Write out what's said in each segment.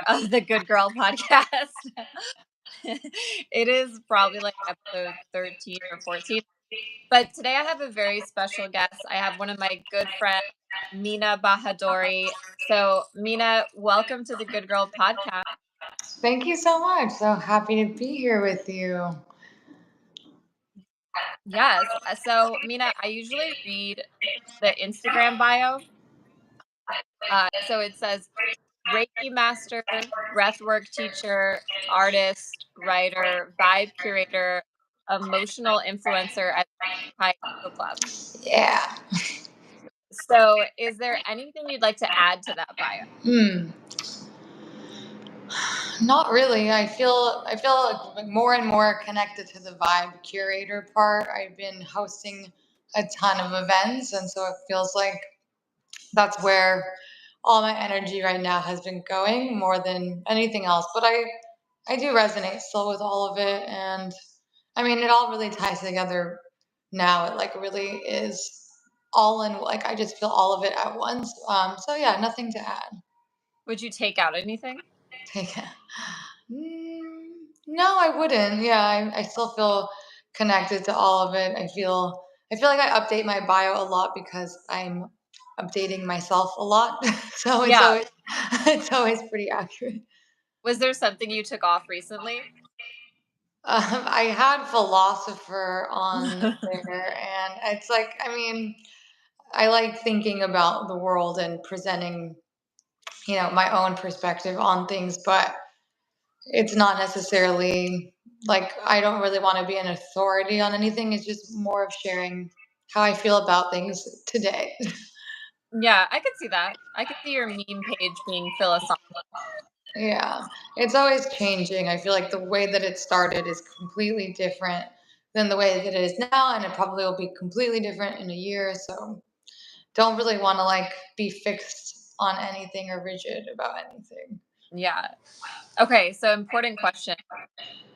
of the Good Girl podcast. It is probably like episode 13 or 14. But today I have a very special guest. I have one of my good friends, Mina Bahadori. So, Mina, welcome to the Good Girl podcast. Thank you so much. So happy to be here with you. Yes. So, Mina, I usually read the Instagram bio. So it says Reiki master, breathwork teacher, artist, writer, vibe curator, emotional influencer at High Yoga Club. Yeah. So, is there anything you'd like to add to that bio? Hmm. Not really. I feel like more and more connected to the vibe curator part. I've been hosting a ton of events, and so it feels like that's where all my energy right now has been going more than anything else. But I do resonate still with all of it, and I mean it all really ties together now. It like really is all in, like I just feel all of it at once. So yeah, nothing to add. Would you take out anything? Take it. Mm, no, I wouldn't. Yeah, I still feel connected to all of it. I feel like I update my bio a lot because I'm updating myself a lot. So it's Yeah. always it's always pretty accurate. Was there something you took off recently? I had philosopher on there, and it's like, I mean, I like thinking about the world and presenting, my own perspective on things, but it's not necessarily like I don't really want to be an authority on anything. It's just more of sharing how I feel about things today. Yeah, I could see that. I could see your meme page being philosophical. Yeah, it's always changing. I feel like the way that it started is completely different than the way that it is now, and it probably will be completely different in a year. So don't really want to like be fixed on anything or rigid about anything. Yeah. Okay, so important question.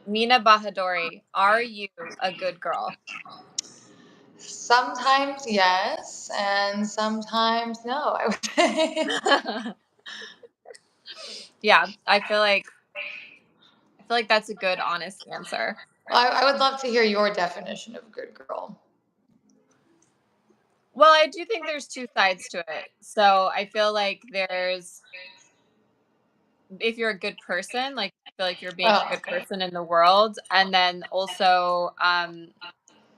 Mina Bahadori, are you a good girl? Sometimes yes, and sometimes no, I would say. Yeah, I feel like that's a good honest answer. I would love to hear your definition of good girl. Well, I do think there's two sides to it. So, I feel like there's if you're a good person, like I feel like you're being a Oh, good person in the world, and then also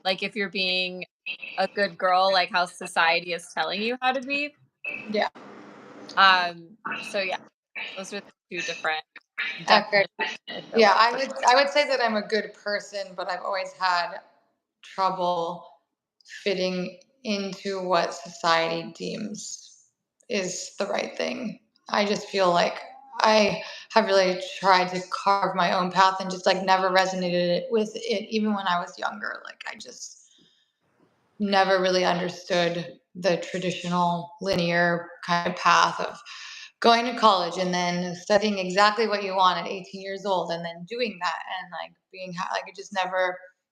like if you're being a good girl, like how society is telling you how to be. yeah. So yeah, those are the two different Okay. definitions I feel Yeah, like. I would say that I'm a good person, but I've always had trouble fitting into what society deems is the right thing. I just feel like I have really tried to carve my own path and just like never resonated with it even when I was younger. Like I just never really understood the traditional linear kind of path of going to college and then studying exactly what you want at 18 years old and then doing that and like like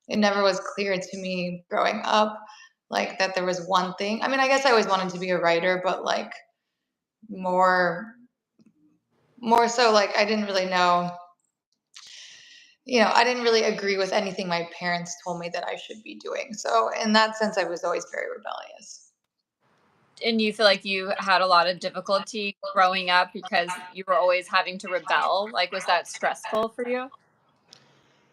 it never was clear to me growing up like that there was one thing. I mean, I guess I always wanted to be a writer, but like more more so like I didn't really know, I didn't really agree with anything my parents told me that I should be doing. So in that sense I was always very rebellious. And you feel like you had a lot of difficulty growing up because you were always having to rebel. Like, was that stressful for you?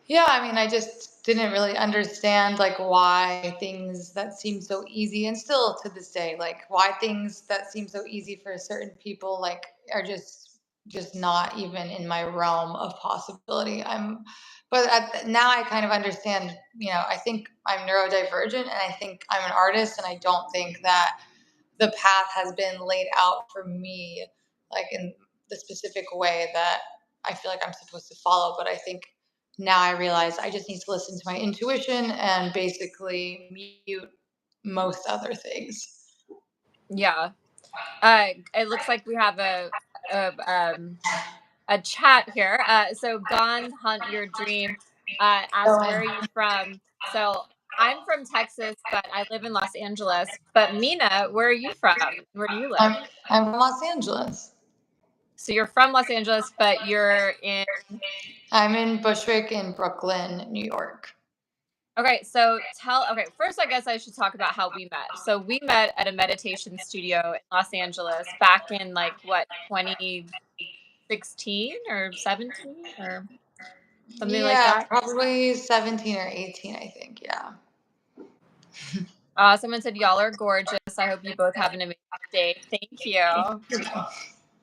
Yeah, I mean, I just didn't really understand like why things that seem so easy, and still to this day, like why things that seem so easy for certain people like are just not even in my realm of possibility. Now I kind of understand. I think I'm neurodivergent, and I think I'm an artist, and I don't think that the path has been laid out for me like in the specific way that I feel like I'm supposed to follow. But I think now I realize I just need to listen to my intuition and basically mute most other things. Yeah. It looks like we have a a chat here. So Gone Hunt Your Dream asks, So where are you from? So I'm from Texas, but I live in Los Angeles. But Mina, where are you from? Where do you live? I'm I'm from Los Angeles. So you're from Los Angeles, but you're in. I'm in Bushwick in Brooklyn, New York. Okay, so okay, first I guess I should talk about how we met. So we met at a meditation studio in Los Angeles back in like what, 2016 or 17 or something like Yeah, that. probably 17 or 18, I think. Yeah. Someone said y'all are gorgeous. I hope you both have an amazing day. Thank you.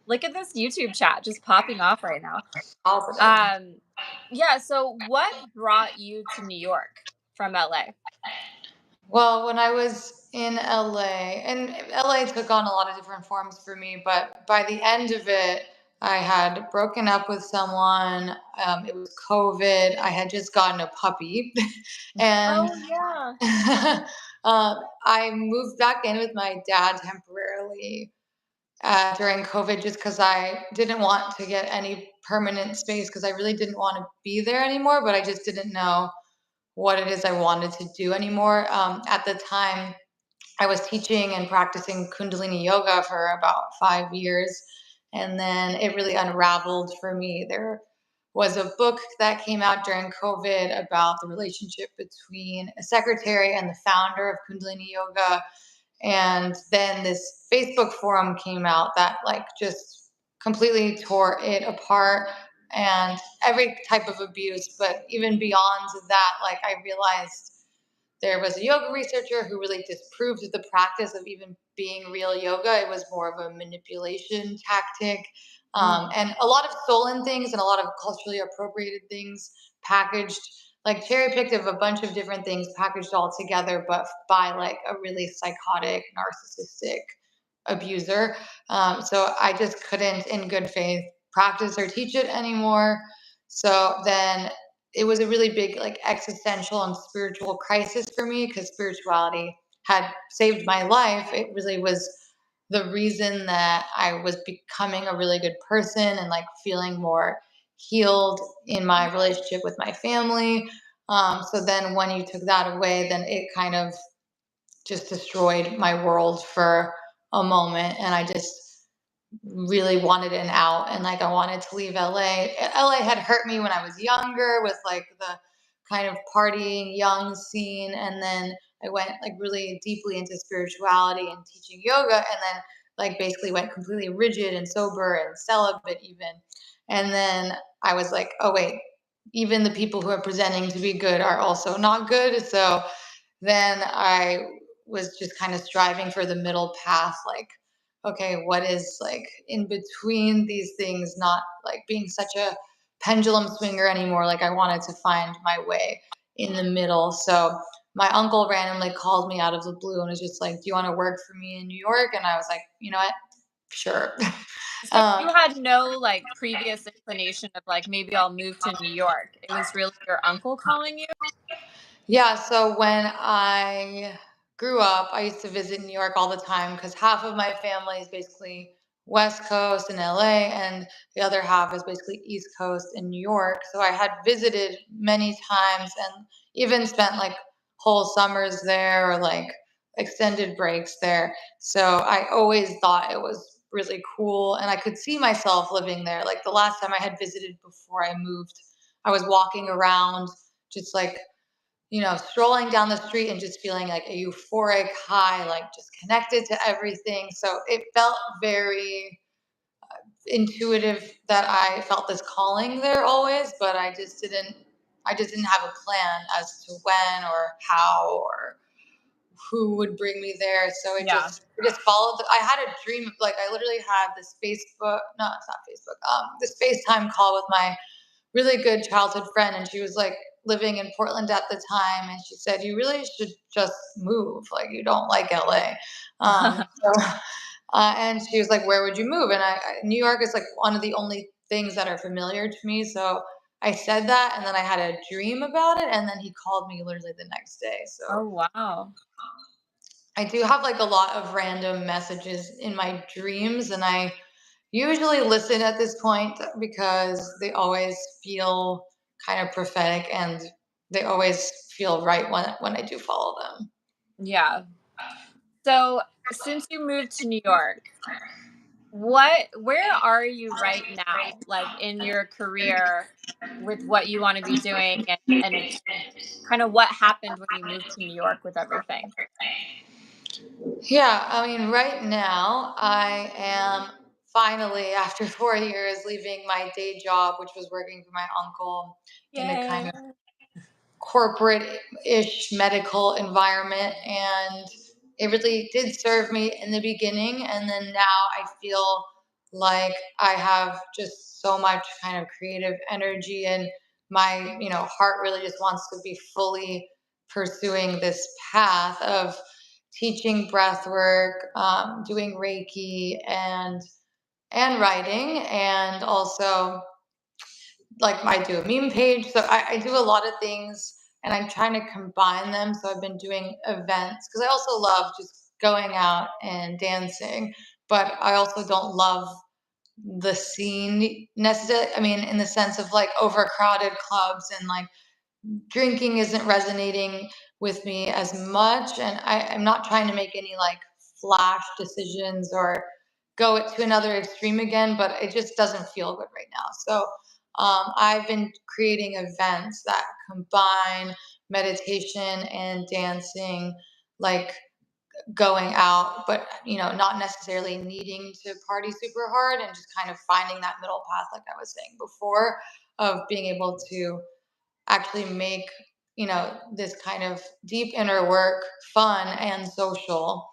Look at this YouTube chat just popping off right now. Positive. Um, yeah. So, what brought you to New York from LA? Well, when I was in LA, and LA took on a lot of different forms for me, but by the end of it, I had broken up with someone. It was COVID. I had just gotten a puppy. And Oh yeah. I moved back in with my dad temporarily during COVID just because I didn't want to get any permanent space because I really didn't want to be there anymore, but I just didn't know what it is I wanted to do anymore. At the time, I was teaching and practicing Kundalini yoga for about 5 years, and then it really unraveled for me. There was a book that came out during COVID about the relationship between a secretary and the founder of Kundalini yoga. And then this Facebook forum came out that like just completely tore it apart, and every type of abuse. But even beyond that, like I realized there was a yoga researcher who really disproved the practice of even being real yoga. It was more of a manipulation tactic. Mm. And a lot of stolen things and a lot of culturally appropriated things packaged, like cherry picked of a bunch of different things packaged all together, but by like a really psychotic, narcissistic abuser. So I just couldn't, in good faith, practice or teach it anymore. So then it was a really big like existential and spiritual crisis for me because spirituality had saved my life. It really was the reason that I was becoming a really good person and like feeling more healed in my relationship with my family. So then when you took that away, then it kind of just destroyed my world for a moment. And I just really wanted an out, and like I wanted to leave LA. LA had hurt me when I was younger with like the kind of partying young scene, and then I went like really deeply into spirituality and teaching yoga, and then like basically went completely rigid and sober and celibate even. And then I was like, oh wait, even the people who are presenting to be good are also not good. So then I was just kind of striving for the middle path, like, okay, what is like in between these things, not like being such a pendulum swinger anymore. Like, I wanted to find my way in the middle. So, my uncle randomly called me out of the blue and was just like, do you want to work for me in New York? And I was like, you know what? Sure. So um, you had no like previous inclination of like maybe I'll move to New York. It was really your uncle calling you. Yeah, so when I grew up, I used to visit New York all the time because half of my family is basically West Coast in LA, and the other half is basically East Coast in New York. So I had visited many times and even spent like whole summers there or like extended breaks there. So I always thought it was really cool, and I could see myself living there. Like the last time I had visited before I moved, I was walking around just like strolling down the street and just feeling like a euphoric high, like just connected to everything. So it felt very intuitive that I felt this calling there always, but I just didn't have a plan as to when or how or who would bring me there. So Yeah. it just followed. I had a dream of like I literally had this Facebook, no, it's not Facebook, this FaceTime call with my really good childhood friend, and she was like living in Portland at the time, and she said you really should just move, like you don't like LA. So and she was like, where would you move? And New York is like one of the only things that are familiar to me, so I said that, and then I had a dream about it, and then he called me literally the next day. So Oh wow. I do have like a lot of random messages in my dreams, and I usually listen at this point because they always feel kind of prophetic, and they always feel right when I do follow them. Yeah. So since you moved to New York, where are you right now, like in your career with what you want to be doing, and kind of what happened when you moved to New York with everything? Yeah, I mean, right now I am finally, after 4 years, leaving my day job, which was working for my uncle in a kind Yay. of corporate-ish medical environment, and it really did serve me in the beginning, and then now I feel like I have just so much kind of creative energy, and my heart really just wants to be fully pursuing this path of teaching breath work, doing Reiki, and writing, and also like I do a meme page. So I do a lot of things, and I'm trying to combine them. So I've been doing events because I also love just going out and dancing, but I also don't love the scene necessarily. I mean, in the sense of like overcrowded clubs and like drinking isn't resonating with me as much. And I'm not trying to make any like flash decisions or go it to another extreme again, but it just doesn't feel good right now. So I've been creating events that combine meditation and dancing, like going out, but not necessarily needing to party super hard, and just kind of finding that middle path, like I was saying before, of being able to actually make this kind of deep inner work fun and social.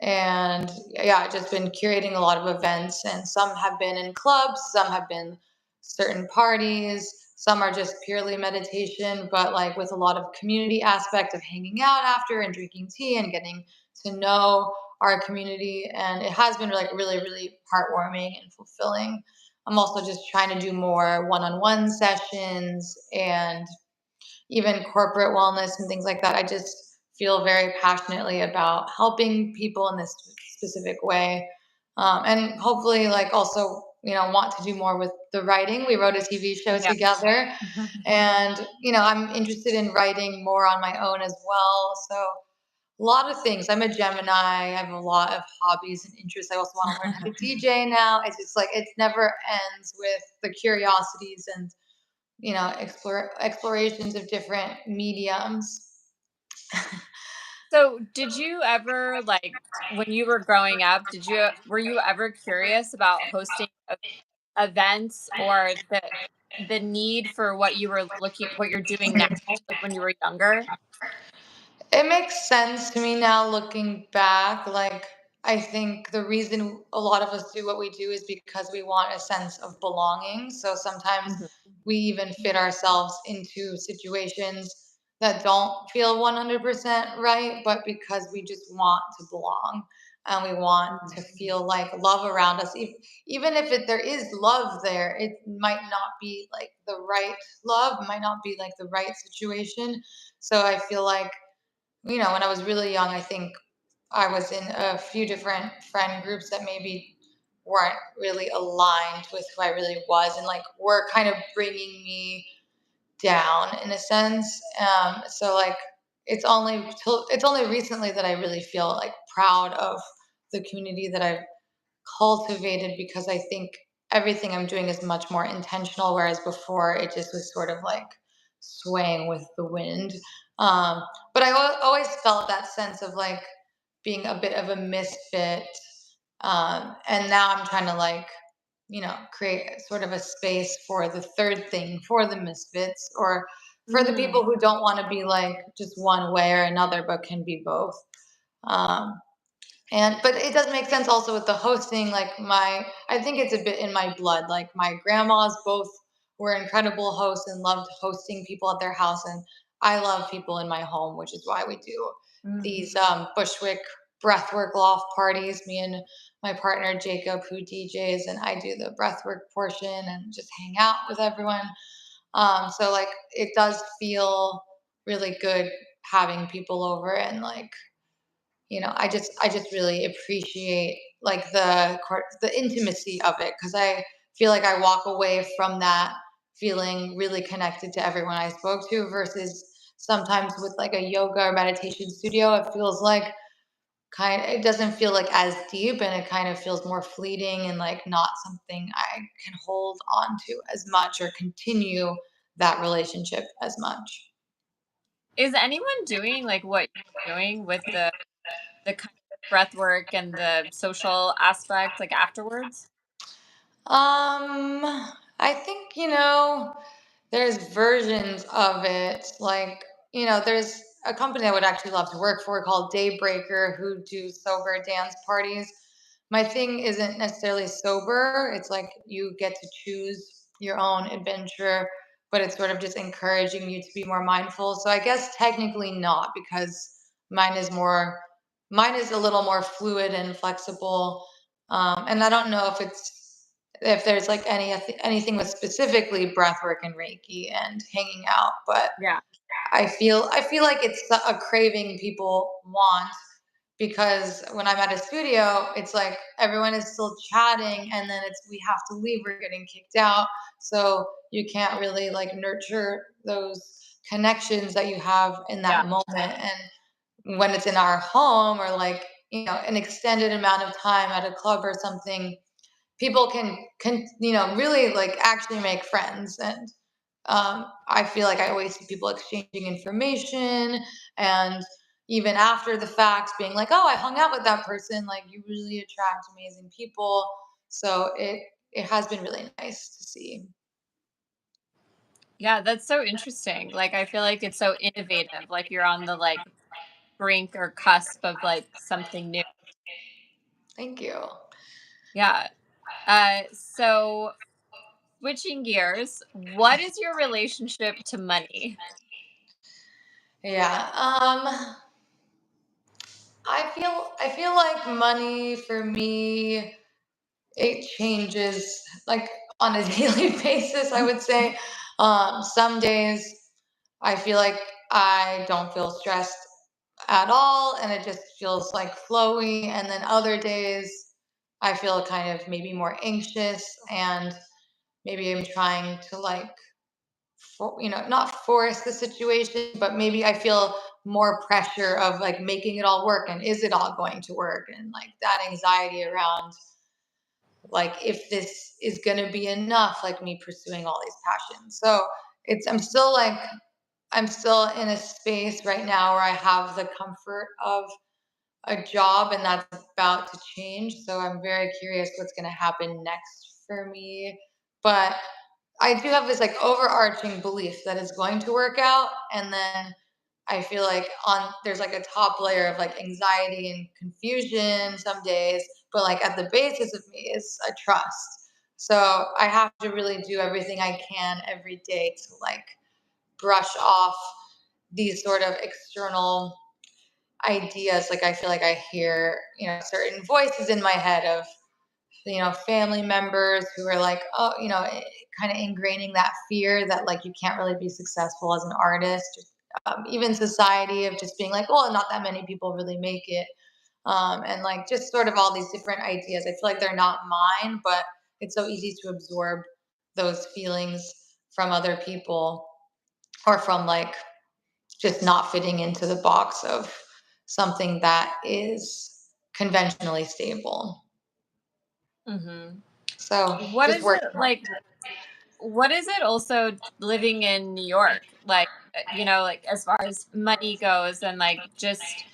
And yeah, I've just been curating a lot of events, and some have been in clubs, some have been certain parties, some are just purely meditation, but like with a lot of community aspect of hanging out after and drinking tea and getting to know our community. And it has been like really, really heartwarming and fulfilling. I'm also just trying to do more one-on-one sessions and even corporate wellness and things like that. I just feel very passionately about helping people in this specific way. And hopefully, like, also, want to do more with the writing. We wrote a TV show Yeah. together, and, I'm interested in writing more on my own as well. So, a lot of things. I'm a Gemini. I have a lot of hobbies and interests. I also want to learn how to DJ now. It's just like it never ends with the curiosities and explorations of different mediums. So, did you ever, like, when you were growing up, were you ever curious about hosting events, or the need for what you're doing now, like when you were younger? It makes sense to me now looking back. Like, I think the reason a lot of us do what we do is because we want a sense of belonging. So sometimes Mhm. we even fit ourselves into situations that don't feel 100% right, but because we just want to belong and we want to feel like love around us. Even if there is love there, it might not be like the right love, might not be like the right situation. So I feel like when I was really young, I think I was in a few different friend groups that maybe weren't really aligned with who I really was, and like were kind of bringing me down in a sense. So like it's only recently that I really feel like proud of the community that I've cultivated, because I think everything I'm doing is much more intentional, whereas before it just was sort of like swaying with the wind. Um, but always felt that sense of like being a bit of a misfit. And now I'm trying to like, create sort of a space for the third thing, for the misfits, or for the Mm. people who don't want to be like just one way or another, but can be both. Um, and but it does make sense also with the hosting. Like I think it's a bit in my blood. Like my grandmas both were incredible hosts and loved hosting people at their house, and I love people in my home, which is why we do Mm. these Bushwick breathwork loft parties. Me and my partner Jacob, who DJs, and I do the breathwork portion and just hang out with everyone. So like it does feel really good having people over, and like I just really appreciate like the intimacy of it, because I feel like I walk away from that feeling really connected to everyone I spoke to, versus sometimes with like a yoga or meditation studio, it feels like it doesn't feel like as deep, and it kind of feels more fleeting and like not something I can hold on to as much or continue that relationship as much. Is anyone doing like what you're doing with the kind of breath work and the social aspect like afterwards? Um, I think, there's versions of it. Like, there's a company I would actually love to work for called Daybreaker who do sober dance parties. My thing isn't necessarily sober. It's like you get to choose your own adventure, but it's sort of just encouraging you to be more mindful. So I guess technically not, because mine is more mine is a little more fluid and flexible. And I don't know if there's like anything with specifically breath work and Reiki and hanging out, but Yeah. I feel like it's a craving people want, because when I'm at a studio, it's like everyone is still chatting, and then it's we have to leave, we're getting kicked out. So you can't really like nurture those connections that you have in Yeah. that moment. And when it's in our home, or like, an extended amount of time at a club or something, people can really like actually make friends. And I feel like I always see people exchanging information, and even after the fact being like, oh, I hung out with that person. Like, you really attract amazing people. So it has been really nice to see. Yeah, that's so interesting. Like I feel like it's so innovative. Like you're on the like brink or cusp of like something new. Thank you. Yeah. So switching gears, what is your relationship to money? Yeah. I feel like money for me, it changes like on a daily basis, I would say. Some days I feel like I don't feel stressed at all, and it just feels like flowy. And then other days I feel kind of maybe more anxious, and maybe I'm trying to like not force the situation, but maybe I feel more pressure of like making it all work, and is it all going to work, and like that anxiety around like if this is going to be enough, like me pursuing all these passions. So it's I'm still in a space right now where I have the comfort of a job, and that's about to change. So I'm very curious what's going to happen next for me. But I do have this like overarching belief that it's going to work out. And then I feel like on there's like a top layer of like anxiety and confusion some days, but like at the basis of me is a trust. So I have to really do everything I can every day to like brush off these sort of external ideas. Like I feel like I hear, certain voices in my head of, family members who are like, oh, kind of ingraining that fear that like you can't really be successful as an artist. Even society of just being like, well, not that many people really make it. And like just sort of all these different ideas. I feel like they're not mine, but it's so easy to absorb those feelings from other people, or from like just not fitting into the box of something that is conventionally stable. Hmm. So What just is it working on like? What is it also living in New York? Like, like as far as money goes, and like just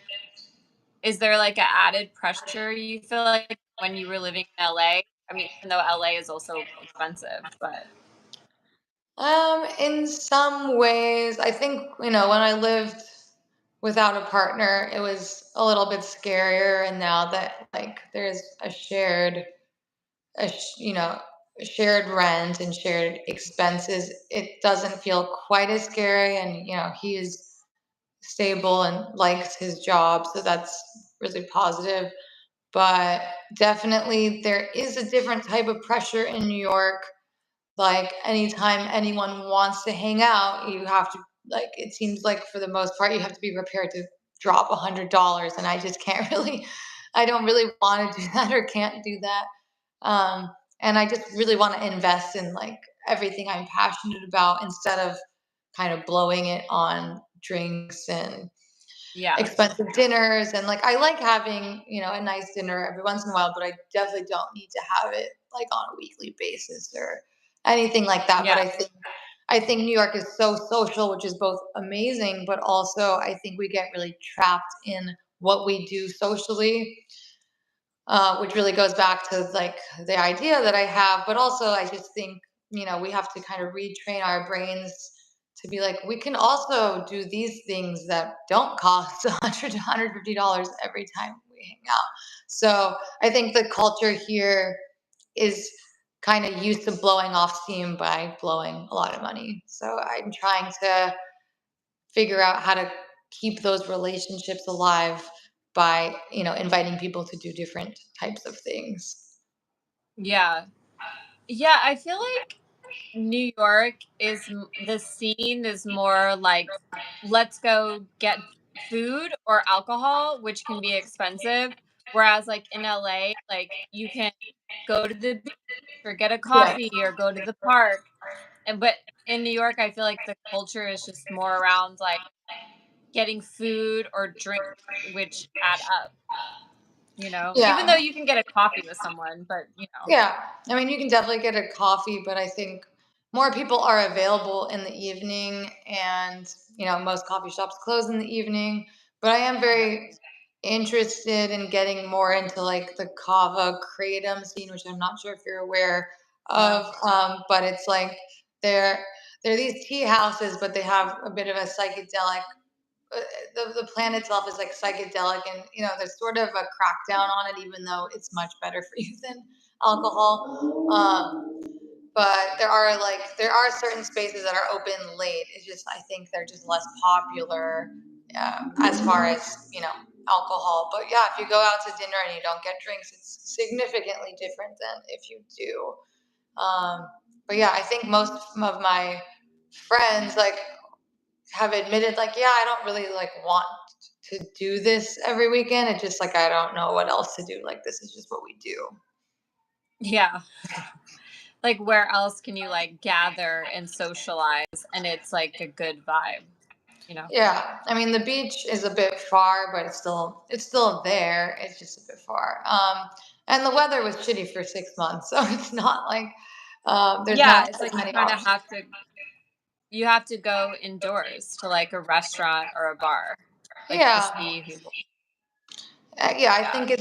is there like a added pressure you feel like when you were living in LA? I mean, even though LA is also expensive, but In some ways, I think, when I lived without a partner, it was a little bit scarier. And now that like there's a, sh- you know, shared rent and shared expenses, it doesn't feel quite as scary. And, he is stable and likes his job. So that's really positive. But definitely there is a different type of pressure in New York. Like anytime anyone wants to hang out, you have to like it seems like for the most part you have to be prepared to drop $100, and I just can't really I don't really want to do that or can't do that. Um, and I just really want to invest in like everything I'm passionate about, instead of kind of blowing it on drinks and Yeah. expensive dinners. And like, I like having, a nice dinner every once in a while, but I definitely don't need to have it like on a weekly basis or anything like that. But Yeah. I think New York is so social, which is both amazing, but also I think we get really trapped in what we do socially, which really goes back to like the idea that I have. But also, I just think, we have to kind of retrain our brains to be like, we can also do these things that don't cost $100 to $150 every time we hang out. So I think the culture here is kind of used to blowing off steam by blowing a lot of money. So I'm trying to figure out how to keep those relationships alive by, inviting people to do different types of things. Yeah. Yeah, I feel like New York the scene is more like, let's go get food or alcohol, which can be expensive. Whereas like in LA, like you can go to the beach or get a Yeah. coffee or go to the park. And but in New York, I feel like the culture is just more around like getting food or drink, which add up, even though Yeah. you can get a coffee with someone, but. Yeah. I mean, you can definitely get a coffee, but I think more people are available in the evening, and, most coffee shops close in the evening. But I am Yeah. very interested in getting more into like the kava kratom scene, which I'm not sure if you're aware No. of. But it's like they're they're these tea houses, but they have a bit of a psychedelic. uh, the plant itself is like psychedelic, and there's sort of a crackdown on it, even though it's much better for you than alcohol. But there are certain spaces that are open late. It's just, I think they're just less popular, as far as alcohol. But yeah, if you go out to dinner and you don't get drinks, it's significantly different than if you do. But yeah, I think most of my friends like have admitted like, yeah, I don't really like want to do this every weekend. It's just like, I don't know what else to do. Like, this is just what we do. Yeah. Like, where else can you like gather and socialize and it's like a good vibe, you know? Yeah, I mean the beach is a bit far, but it's still there. It's just a bit far. And the weather was shitty for 6 months, so it's not like there's Yeah, not it's as like many options. you have to go indoors to like a restaurant or a bar, like to Yeah, see people. yeah, I Yeah. think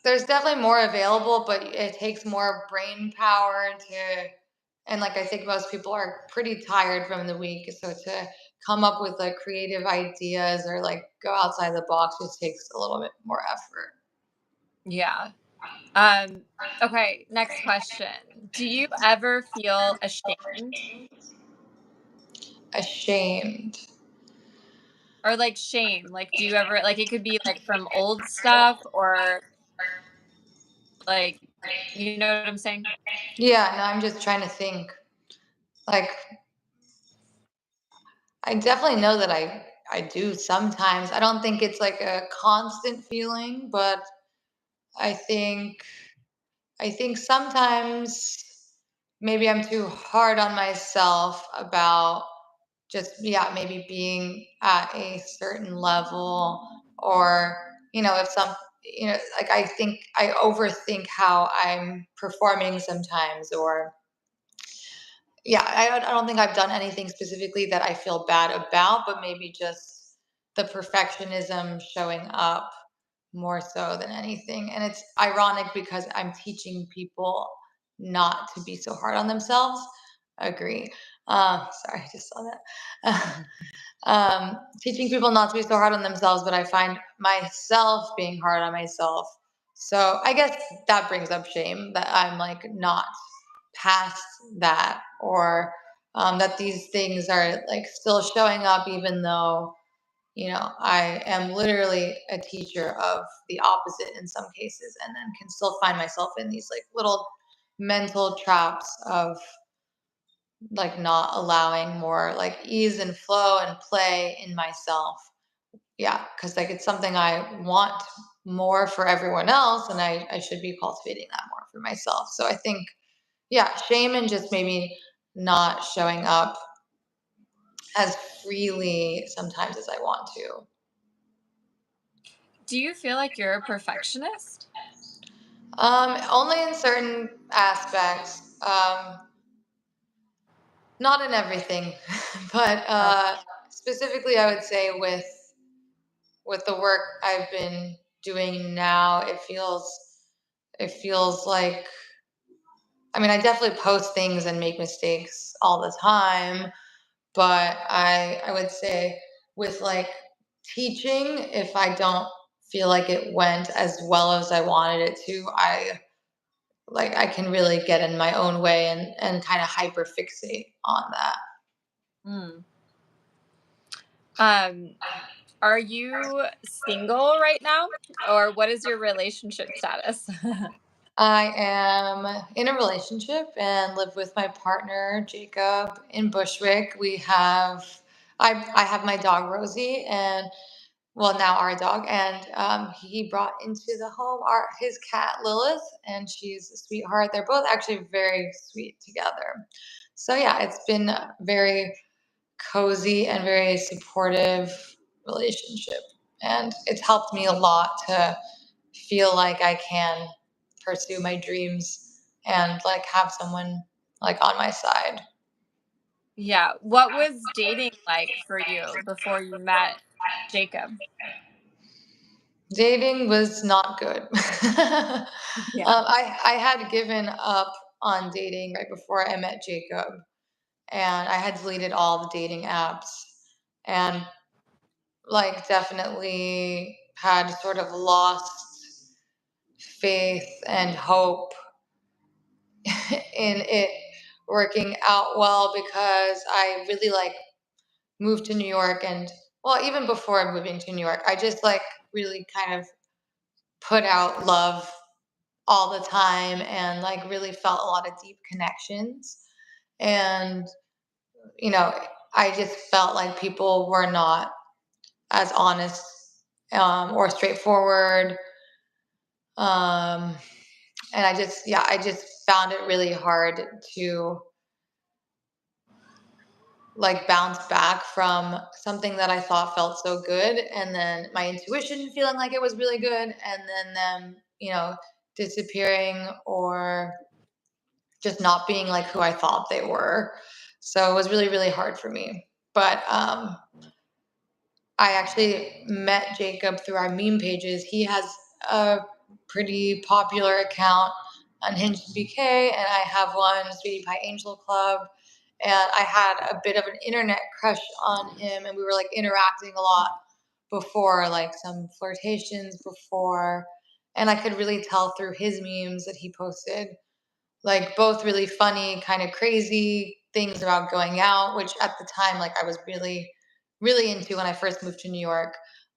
there's definitely more available, but it takes more brain power to, and like I think most people are pretty tired from the week, so to come up with like creative ideas or like go outside the box just takes a little bit more effort. Yeah. Um okay, next question. Do you ever feel ashamed Ashamed. or like shame? Like do you ever like it could be like from old stuff or like you know what I'm saying? Yeah, no, I'm just trying to think. Like, I definitely know that I do sometimes. I don't think it's like a constant feeling, but I think I think sometimes maybe I'm too hard on myself about just, yeah, maybe being at a certain level, or if like, I think I overthink how I'm performing sometimes, or yeah, I don't think I've done anything specifically that I feel bad about, but maybe just the perfectionism showing up more so than anything. And it's ironic because I'm teaching people not to be so hard on themselves. Agree. Sorry, I just saw that. Mhm. Teaching people not to be so hard on themselves, but I find myself being hard on myself. So I guess that brings up shame that I'm like not past that, or that these things are like still showing up, even though I am literally a teacher of the opposite in some cases, and then can still find myself in these like little mental traps of like not allowing more like ease and flow and play in myself. Yeah, because like it's something I want more for everyone else, and I should be cultivating that more for myself. So I think, yeah, shame and just maybe not showing up as freely sometimes as I want to. Do you feel like you're a perfectionist? Only in certain aspects. Not in everything, but Oh. specifically, I would say with the work I've been doing now, it feels like, I mean, I definitely post things and make mistakes all the time, but I would say with like teaching, if I don't feel like it went as well as I wanted it to, I can really get in my own way and kind of hyper fixate on that. Mm. Um, are you single right now, or what is your relationship status? I am in a relationship and live with my partner Jacob in Bushwick. I have my dog Rosie, and well, now our dog, and he brought into the home his cat Lilith, and she's a sweetheart. They're both actually very sweet together. So yeah, it's been a very cozy and very supportive relationship, and it's helped me a lot to feel like I can pursue my dreams and like have someone like on my side. Yeah. What was dating like for you before you met Jacob? Dating was not good. Yeah. I had given up on dating right before I met Jacob, and I had deleted all the dating apps, and like definitely had sort of lost faith and hope in it working out well because I really like moved to New York, and well, even before moving to New York, I just like really kind of put out love all the time and like really felt a lot of deep connections. And, you know, I just felt like people were not as honest or straightforward. Um, and I just found it really hard to like bounce back from something that I thought felt so good, and then my intuition feeling like it was really good, and then them, disappearing or just not being like who I thought they were. So it was really, really hard for me. But I actually met Jacob through our meme pages. He has a pretty popular account, Unhinged BK, and I have one, Sweetie Pie Angel Club. And I had a bit of an internet crush on him, and we were like interacting a lot before, like some flirtations before. And I could really tell through his memes that he posted like both really funny, kind of crazy things about going out, which at the time, like I was really, really into when I first moved to New York.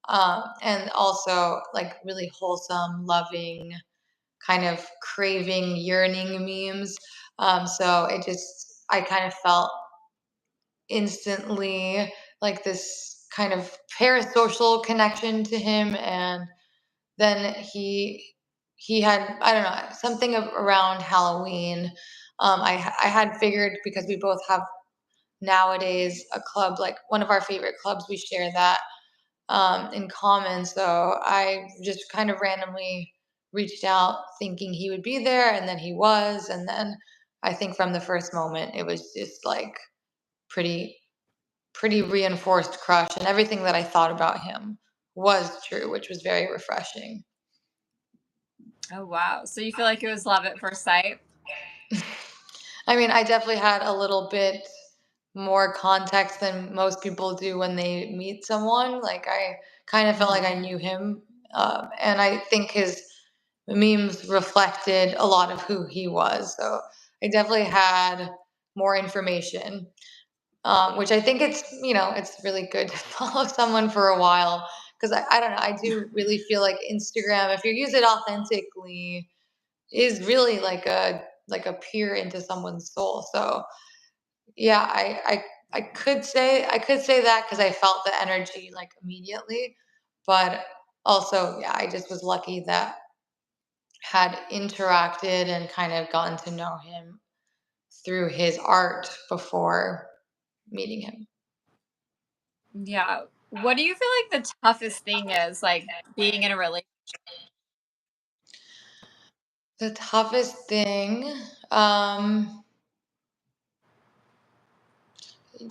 And also like really wholesome, loving, kind of craving, yearning memes. So I kind of felt instantly like this kind of parasocial connection to him. And then he had, I don't know, something around Halloween. I had figured, because we both have nowadays a club, like one of our favorite clubs, we share that in common. So I just kind of randomly reached out thinking he would be there, and then he was. And then I think from the first moment it was just like pretty pretty reinforced crush, and everything that I thought about him was true, which was very refreshing. Oh wow. So you feel like it was love at first sight? I mean, I definitely had a little bit more context than most people do when they meet someone. Like, I kind of felt like Mhm. I knew him. And I think his memes reflected a lot of who he was. So I definitely had more information, which I think it's really good to follow someone for a while. Because I don't know, I do really feel like Instagram, if you use it authentically, is really like a peer into someone's soul. So yeah, I could say that because I felt the energy like immediately, but also yeah, I just was lucky that had interacted and kind of gotten to know him through his art before meeting him. Yeah. What do you feel like the toughest thing is, like, being in a relationship? The toughest thing, um,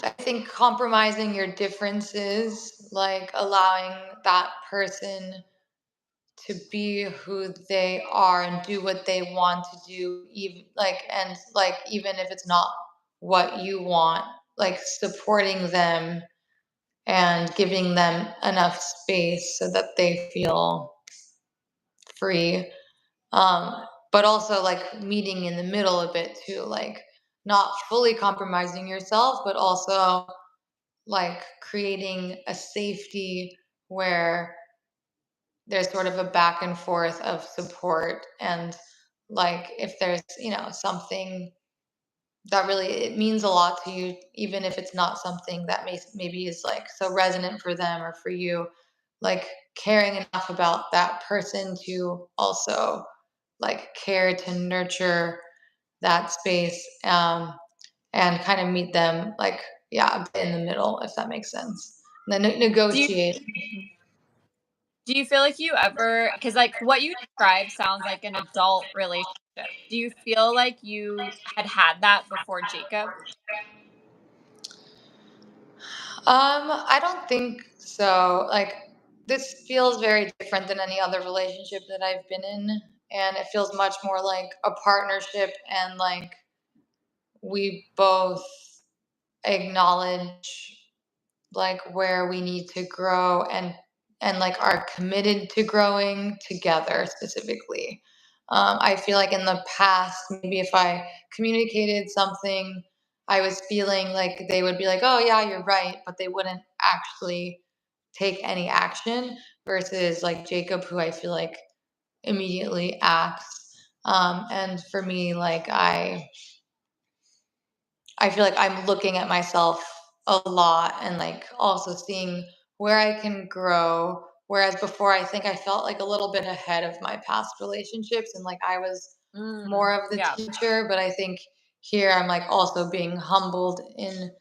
I think compromising your differences, like allowing that person to be who they are and do what they want to do, even like, and like, even if it's not what you want, like supporting them and giving them enough space so that they feel free. But also like meeting in the middle a bit too, like not fully compromising yourself, but also like creating a safety where there's sort of a back and forth of support. And like if there's, something that really it means a lot to you, even if it's not something that maybe is like so resonant for them or for you, like caring enough about that person to also like care to nurture that space, and kind of meet them like, yeah, a bit in the middle, if that makes sense. And then Do you negotiate. do you feel like you ever, because like, what you described sounds like an adult relationship. Do you feel like you had that before Jacob? I don't think so. Like, this feels very different than any other relationship that I've been in. And it feels much more like a partnership, and like we both acknowledge like where we need to grow, and like are committed to growing together specifically. I feel like in the past, maybe if I communicated something I was feeling, like they would be like, oh yeah, you're right, but they wouldn't actually take any action, versus like Jacob, who I feel like immediately acts. And for me, like I feel like I'm looking at myself a lot, and like also seeing where I can grow. Whereas before, I think I felt like a little bit ahead of my past relationships, and like I was more of the Yeah. teacher. But I think here I'm like also being humbled in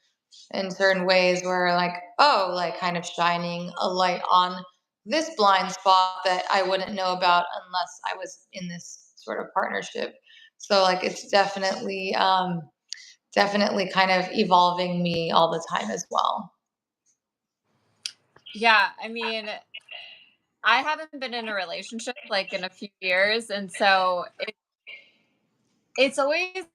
certain ways, where like, oh, like kind of shining a light on this blind spot that I wouldn't know about unless I was in this sort of partnership. So like it's definitely kind of evolving me all the time as well. Yeah, I mean, I haven't been in a relationship like in a few years, and so it's always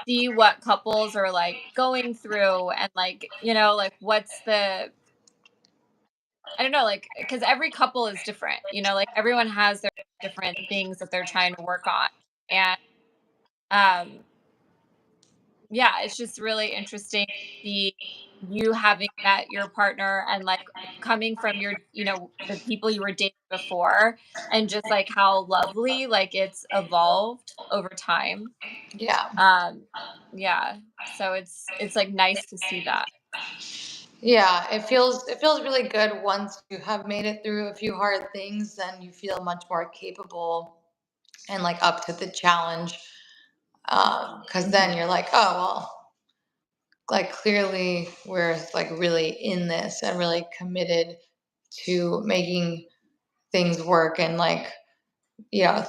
see what couples are like going through, and like, like what's the, I don't know, like, because every couple is different, like everyone has their different things that they're trying to work on. And um yeah, it's just really interesting to see you having met your partner, and like coming from your, the people you were dating before, and just like how lovely like it's evolved over time. Yeah. Um yeah. So it's like nice to see that. Yeah, it feels really good once you have made it through a few hard things, then you feel much more capable and like up to the challenge. Because then Mhm. you're like, oh well, like clearly we're like really in this and really committed to making things work, and like,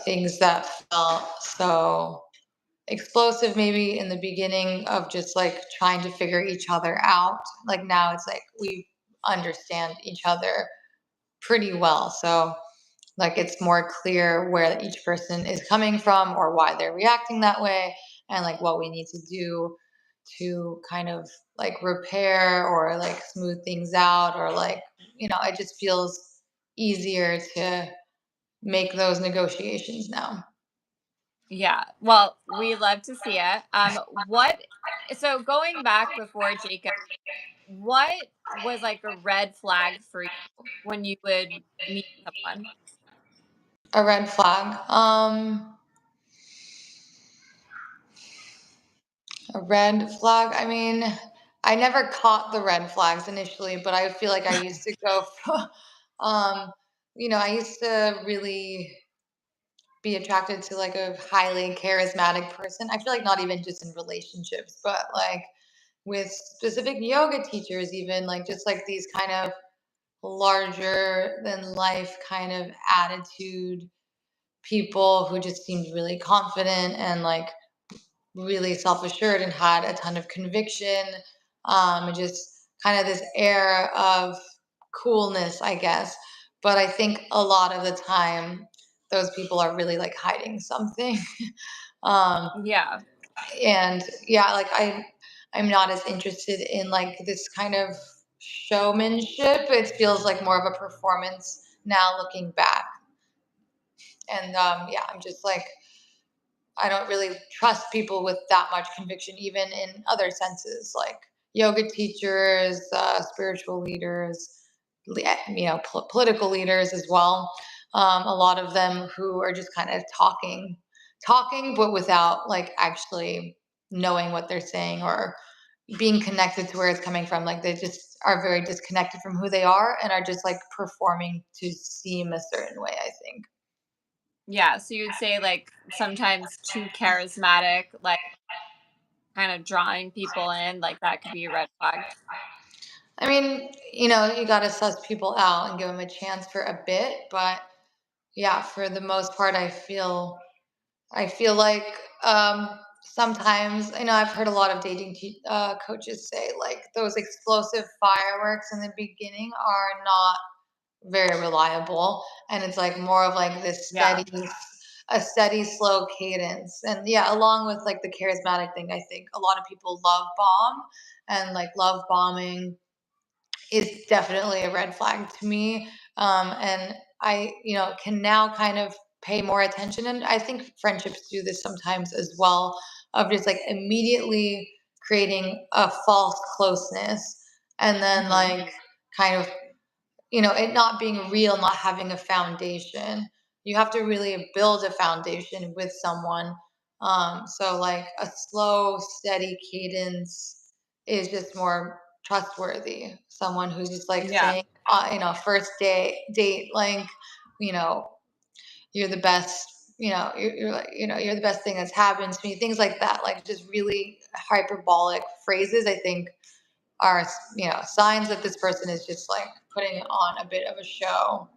things that felt so explosive maybe in the beginning of just like trying to figure each other out. Like now it's like we understand each other pretty well. So like it's more clear where each person is coming from or why they're reacting that way, and like what we need to do to kind of like repair or like smooth things out, or like, it just feels easier to make those negotiations now. Yeah. Well, we love to see it. What So going back before Jacob, what was like a red flag for you when you would meet someone? A red flag. A red flag. I mean, I never caught the red flags initially, but I feel like I used to go um, I used to really be attracted to like a highly charismatic person. I feel like not even just in relationships, but like with specific yoga teachers, even like just like these kind of larger than life kind of attitude people who just seemed really confident and like really self assured and had a ton of conviction, and just kind of this air of coolness, I guess. But I think a lot of the time, those people are really like hiding something. um, Yeah. and yeah, like I'm not as interested in like this kind of showmanship. It feels like more of a performance now looking back. And yeah, I'm just like I don't really trust people with that much conviction, even in other senses, like yoga teachers, spiritual leaders, political leaders as well. A lot of them who are just kind of talking, but without like actually knowing what they're saying or being connected to where it's coming from. Like they just are very disconnected from who they are and are just like performing to seem a certain way, I think. Yeah, so you'd say, like, sometimes too charismatic, like, kinda drawing people in, like, that could be a red flag? I mean, you got to suss people out and give them a chance for a bit, but yeah, for the most part, I feel like sometimes, I've heard a lot of coaches say like those explosive fireworks in the beginning are not very reliable, and it's like more of like this Yeah. a steady, slow cadence. And yeah, along with like the charismatic thing, I think a lot of people love bomb and like love bombing is definitely a red flag to me. And I, can now kind of pay more attention. And I think friendships do this sometimes as well, of just like immediately creating a false closeness and then Mhm. like kind of it not being real, not having a foundation. You have to really build a foundation with someone. So like a slow, steady cadence is just more trustworthy. Someone who's just like Yeah. saying, first date, like, you know, you're the best. You're like, you're the best thing that's happened to me. Things like that, like just really hyperbolic phrases. I think are signs that this person is just like putting on a bit of a show.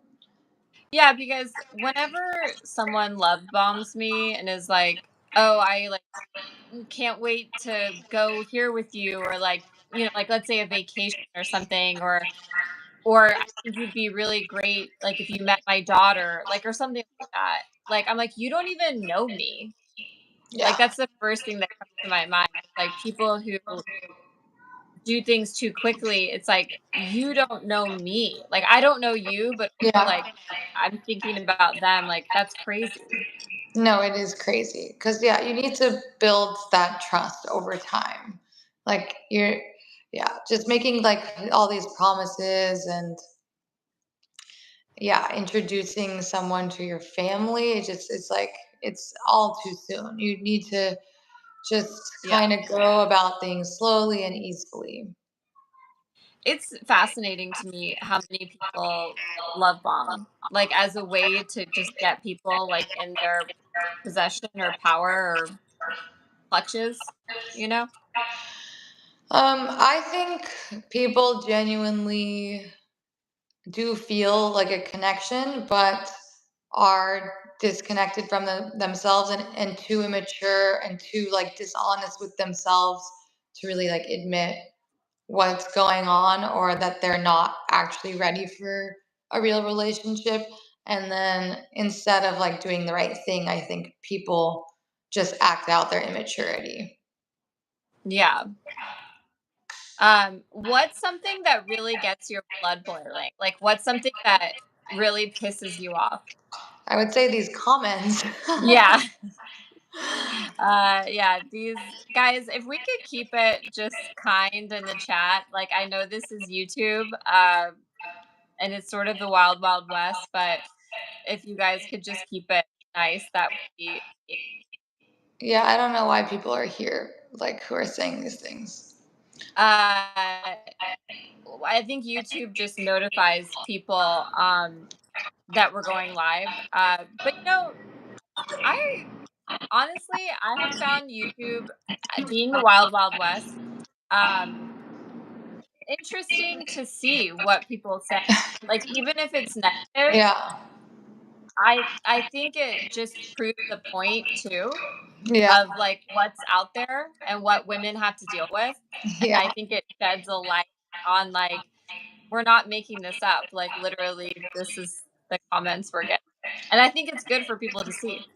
Yeah, because whenever someone love bombs me and is like, "Oh, I, like, can't wait to go here with you," or, like, like, let's say a vacation or something, or, "I think you'd be really great, like, if you met my daughter," like, or something like that. Like, I'm like, "You don't even know me." Like, Yeah, that's the first thing that comes to my mind. Like, people who do things too quickly, it's like, you don't know me. Like, I don't know you, but also, yeah. like, I'm thinking about them, like, that's crazy. No, it is crazy because yeah, you need to build that trust over time. Like yeah, just making like all these promises and yeah, introducing someone to your family. It's like it's all too soon. You need to just Yeah. kind of go about things slowly and easily. It's fascinating to me how many people love bomb, like, as a way to just get people, like, in their possession or power or clutches, you know? I think people genuinely do feel like a connection, but are disconnected from themselves and too immature and too like dishonest with themselves to really like admit what's going on or that they're not actually ready for a real relationship. And then instead of like doing the right thing, I think people just act out their immaturity. Yeah. What's something that really gets your blood boiling? Like, what's something that really pisses you off? I would say these comments. Yeah. Yeah, these guys, if we could keep it just kind in the chat, like, I know this is YouTube, and it's sort of the wild, wild west, but if you guys could just keep it nice, that would be. Yeah, I don't know why people are here, like who are saying these things. Uh, I think YouTube just notifies people that we're going live. But I honestly, I have found YouTube being the wild, wild west. um interesting to see what people say. Like even if it's negative, Yeah. I think it just proves the point too Yeah. of like what's out there and what women have to deal with. And I Yeah. think it sheds a light on like we're not making this up. Like literally this is the comments we're getting. And I think it's good for people to see.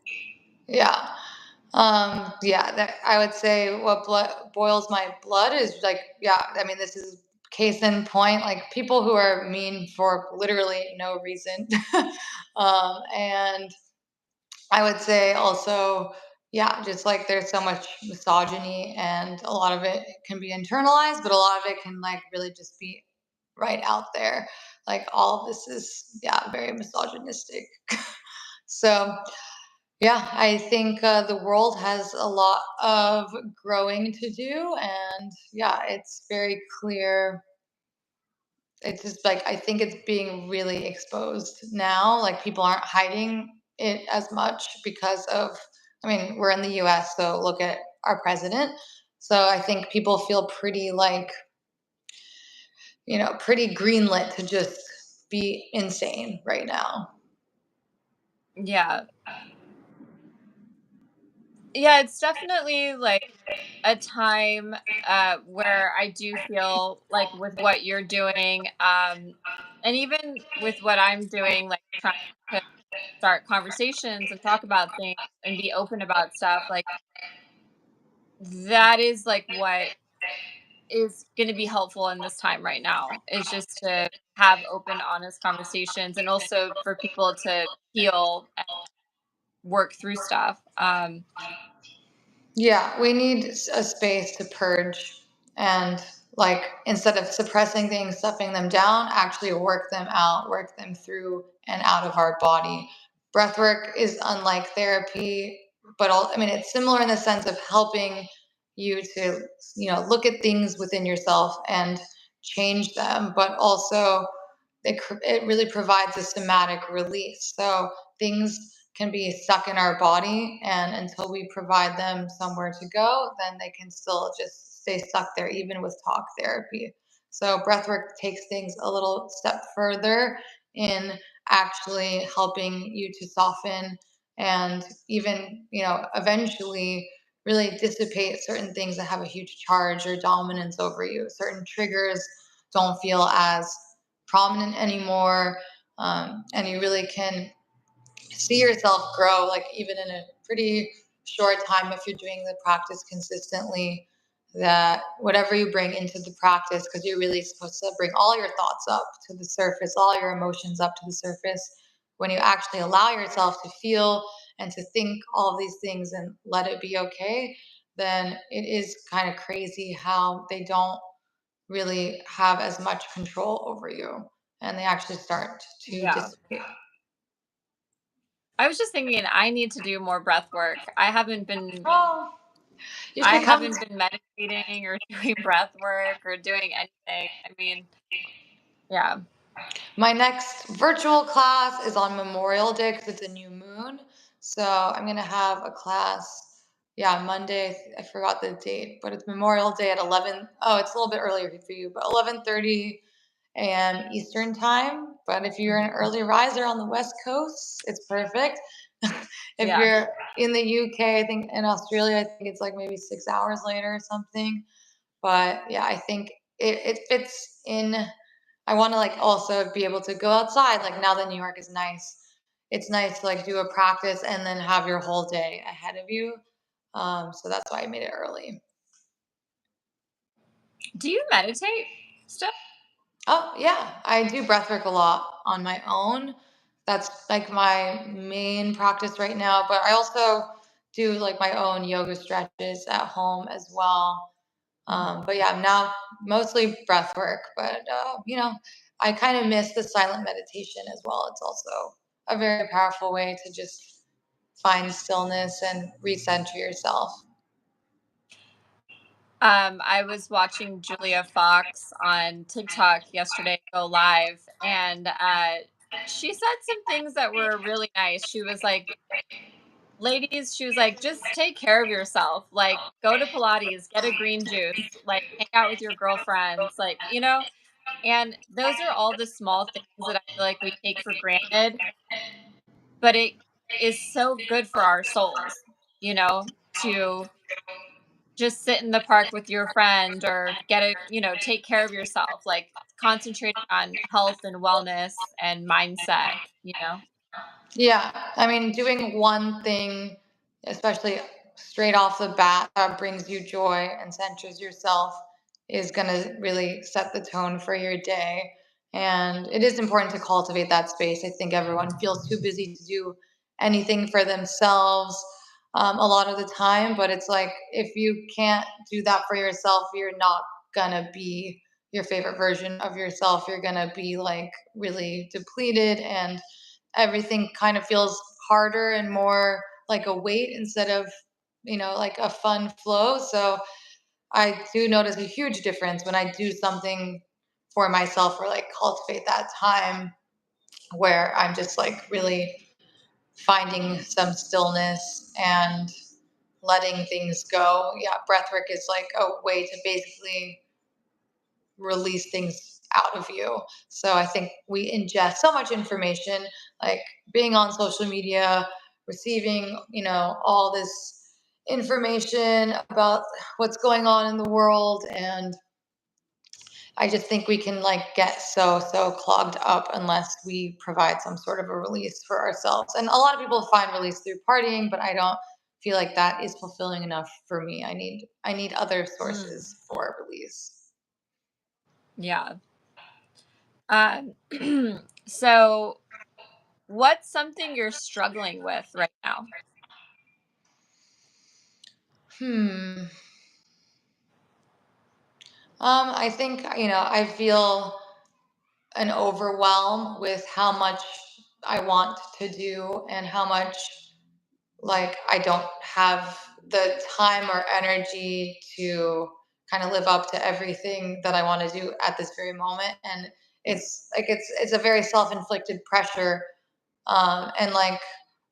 Yeah. Yeah, that I would say what boils my blood is like, yeah, I mean, this is case in point, like people who are mean for literally no reason. And I would say also, yeah, just like there's so much misogyny and a lot of it can be internalized, but a lot of it can like really just be right out there. Like all of this is, yeah, very misogynistic. So, yeah, I think the world has a lot of growing to do. And yeah, it's very clear. It's just like, I think it's being really exposed now. Like people aren't hiding it as much because of, I mean, we're in the US, so look at our president. So I think people feel pretty like, pretty greenlit to just be insane right now. Yeah. Yeah, it's definitely like a time where I do feel like with what you're doing, and even with what I'm doing, like trying to start conversations and talk about things and be open about stuff, like that is like what is going to be helpful in this time right now is just to have open, honest conversations and also for people to heal and work through stuff. Yeah, we need a space to purge and like instead of suppressing things, stuffing them down, actually work them out, work them through and out of our body. Breathwork is unlike therapy, but I mean it's similar in the sense of helping you to, look at things within yourself and change them, but also it really provides a somatic release. So things can be stuck in our body, and until we provide them somewhere to go, then they can still just stay stuck there, even with talk therapy. So breathwork takes things a little step further in actually helping you to soften and even, eventually really dissipate certain things that have a huge charge or dominance over you. Certain triggers don't feel as prominent anymore. And you really can see yourself grow, like even in a pretty short time if you're doing the practice consistently. That whatever you bring into the practice, because you're really supposed to bring all your thoughts up to the surface, all your emotions up to the surface. When you actually allow yourself to feel and to think all of these things and let it be okay, then it is kind of crazy how they don't really have as much control over you and they actually start to Yeah. dissipate. I was just thinking I need to do more breath work. Oh, you I should come. haven't been meditating or doing breath work or doing anything. I mean, yeah. My next virtual class is on Memorial Day because it's a new moon. So I'm going to have a class, yeah, Monday. I forgot the date, but it's Memorial Day at 11. Oh, it's a little bit earlier for you, but 11:30 a.m. Eastern time. But if you're an early riser on the West Coast, it's perfect. If Yeah. you're in the UK, I think in Australia, I think it's like maybe 6 hours later or something. But yeah, I think it fits in. I want to like also be able to go outside. Like now that New York is nice, it's nice to like do a practice and then have your whole day ahead of you. So that's why I made it early. Do you meditate still? Oh yeah, I do breathwork a lot on my own. That's like my main practice right now. But I also do like my own yoga stretches at home as well. But yeah, now mostly breath work. But I kind of miss the silent meditation as well. It's also a very powerful way to just find stillness and recenter yourself. I was watching Julia Fox on TikTok yesterday go live, and she said some things that were really nice. She was like, ladies, she was like, just take care of yourself. Like, go to Pilates, get a green juice, like, hang out with your girlfriends, like, and those are all the small things that I feel like we take for granted, but it is so good for our souls, to just sit in the park with your friend or take care of yourself, like concentrating on health and wellness and mindset. Yeah, I mean, doing one thing, especially straight off the bat, that brings you joy and centers yourself is going to really set the tone for your day. And it is important to cultivate that space. I think everyone feels too busy to do anything for themselves a lot of the time. But it's like, if you can't do that for yourself, you're not going to be your favorite version of yourself. You're going to be like really depleted, and everything kind of feels harder and more like a weight instead of, like a fun flow. So I do notice a huge difference when I do something for myself, or like cultivate that time where I'm just like really finding some stillness and letting things go. Yeah, breathwork is like a way to basically release things out of you. So I think we ingest so much information, like being on social media, receiving, all this information about what's going on in the world. And I just think we can like get so clogged up unless we provide some sort of a release for ourselves. And a lot of people find release through partying, but I don't feel like that is fulfilling enough for me. I need other Mm, sources for release. yeah. Um, so, what's something you're struggling with right now? Hmm. I think, I feel an overwhelm with how much I want to do, and how much like I don't have the time or energy to kind of live up to everything that I want to do at this very moment. And it's a very self-inflicted pressure. And like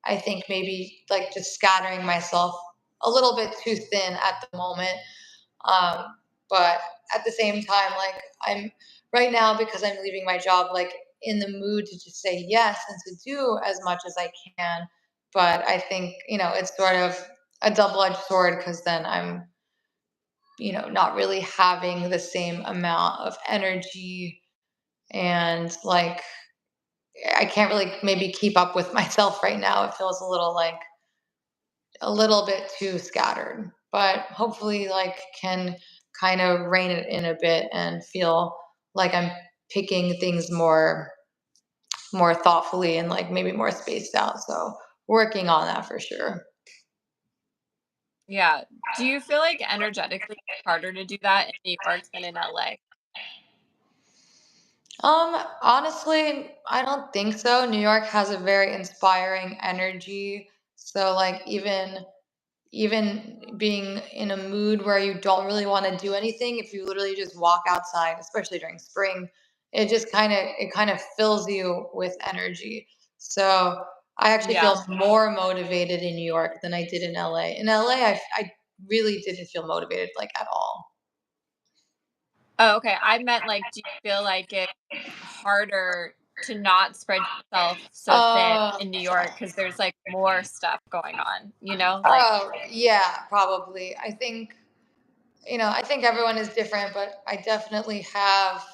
I think maybe like just scattering myself a little bit too thin at the moment. But at the same time, like I'm right now, because I'm leaving my job, like in the mood to just say yes and to do as much as I can. But I think, it's sort of a double-edged sword, because then I'm, not really having the same amount of energy, and like I can't really maybe keep up with myself right now. It feels a little bit too scattered, but hopefully like can kind of rein it in a bit and feel like I'm picking things more thoughtfully, and like maybe more spaced out. So working on that for sure. Yeah. Do you feel like energetically it's harder to do that in New York than in LA? Honestly, I don't think so. New York has a very inspiring energy. So like even being in a mood where you don't really want to do anything, if you literally just walk outside, especially during spring, it kind of fills you with energy. So I actually Yeah. feel more motivated in New York than I did in LA. In LA, I really didn't feel motivated like at all. Oh, okay. I meant like, do you feel like it's harder to not spread yourself so thin Oh, in New York because there's like more stuff going on, like, oh, yeah, probably. I think everyone is different, but I definitely have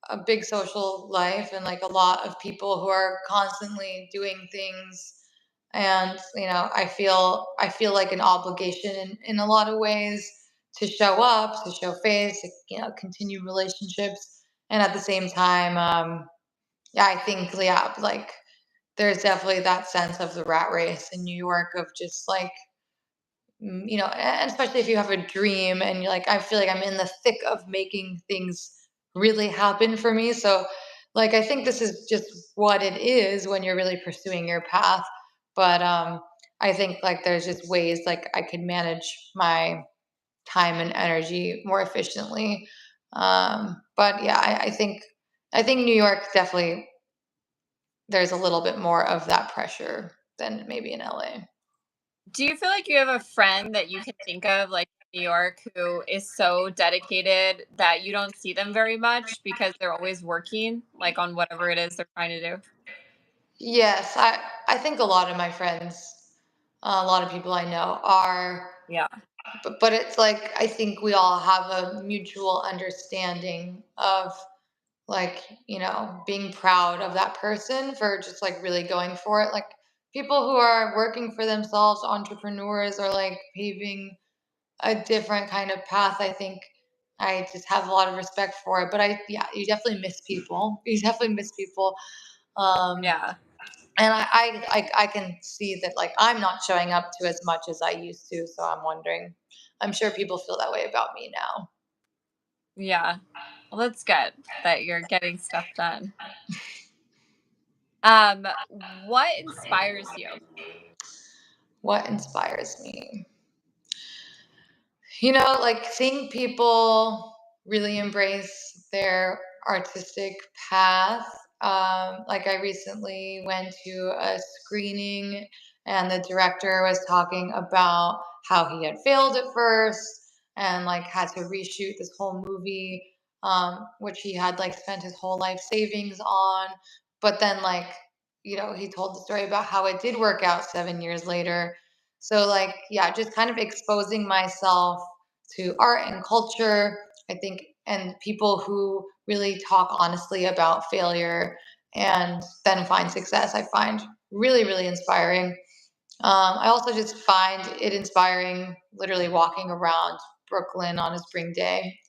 a big social life, and like a lot of people who are constantly doing things. And I feel like an obligation in a lot of ways to show up, to show face, to continue relationships. And at the same time, yeah, I think, yeah, like there's definitely that sense of the rat race in New York, of just like, and especially if you have a dream and you're like, I feel like I'm in the thick of making things really happen for me. So, like, I think this is just what it is when you're really pursuing your path. But I think like there's just ways like I could manage my time and energy more efficiently. But yeah, I think New York definitely, there's a little bit more of that pressure than maybe in LA. Do you feel like you have a friend that you can think of, like in New York, who is so dedicated that you don't see them very much because they're always working, like on whatever it is they're trying to do? Yes, I think a lot of my friends, a lot of people I know are, Yeah. but it's like I think we all have a mutual understanding of like, being proud of that person for just like really going for it. Like people who are working for themselves, entrepreneurs, or like paving a different kind of path, I think I just have a lot of respect for it. But yeah, you definitely miss people. You definitely miss people. Um, Yeah. and I can see that like I'm not showing up to as much as I used to. So I'm wondering, I'm sure people feel that way about me now. Yeah. Well, that's good that you're getting stuff done. What inspires you? What inspires me? Like seeing people really embrace their artistic path. Like I recently went to a screening and the director was talking about how he had failed at first and like had to reshoot this whole movie, which he had like spent his whole life savings on. But then like, he told the story about how it did work out 7 years later. So like, yeah, just kind of exposing myself to art and culture, I think, and people who really talk honestly about failure and then find success, I find really, really inspiring. I also just find it inspiring literally walking around Brooklyn on a spring day.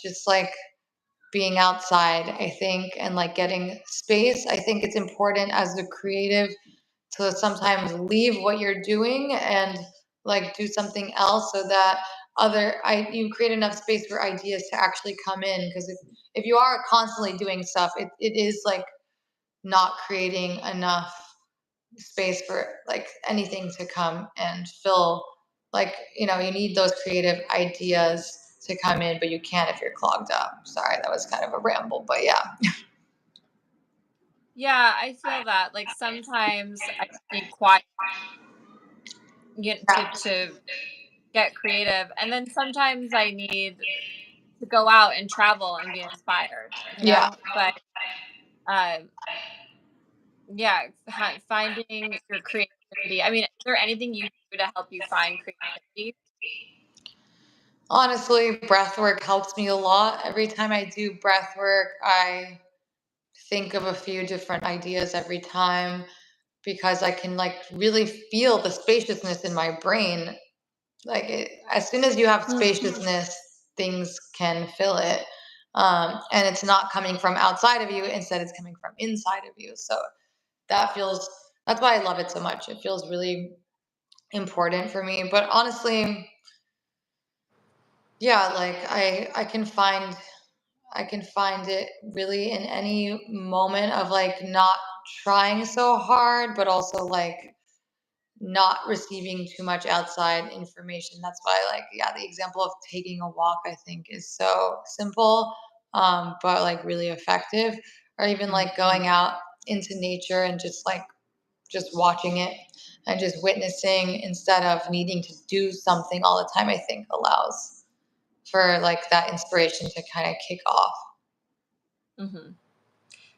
Just like being outside, I think, and like getting space. I think it's important as a creative to sometimes leave what you're doing and like do something else so that you create enough space for ideas to actually come in, because if you are constantly doing stuff, it is like not creating enough space for like anything to come and fill, like you need those creative ideas to come in, but you can't if you're clogged up. Sorry, that was kind of a ramble, but yeah. Yeah, I feel that. Like sometimes I need quiet to get creative, and then sometimes I need to go out and travel and be inspired. Yeah. But um, yeah, finding your creativity. I mean, is there anything you do to help you find creativity? Honestly, breath work helps me a lot. Every time I do breath work, I think of a few different ideas every time because I can like really feel the spaciousness in my brain. Like as soon as you have Hmm. spaciousness, things can fill it. And it's not coming from outside of you. Instead, it's coming from inside of you. So that's why I love it so much. It feels really important for me. But honestly, yeah, like I can find it really in any moment of like not trying so hard, but also like not receiving too much outside information. That's why, like, yeah, the example of taking a walk, I think, is so simple, but like really effective. Or even like Mhm. going out into nature and just watching it and just witnessing instead of needing to do something all the time, I think allows for like that inspiration to kind of kick off. Mhm.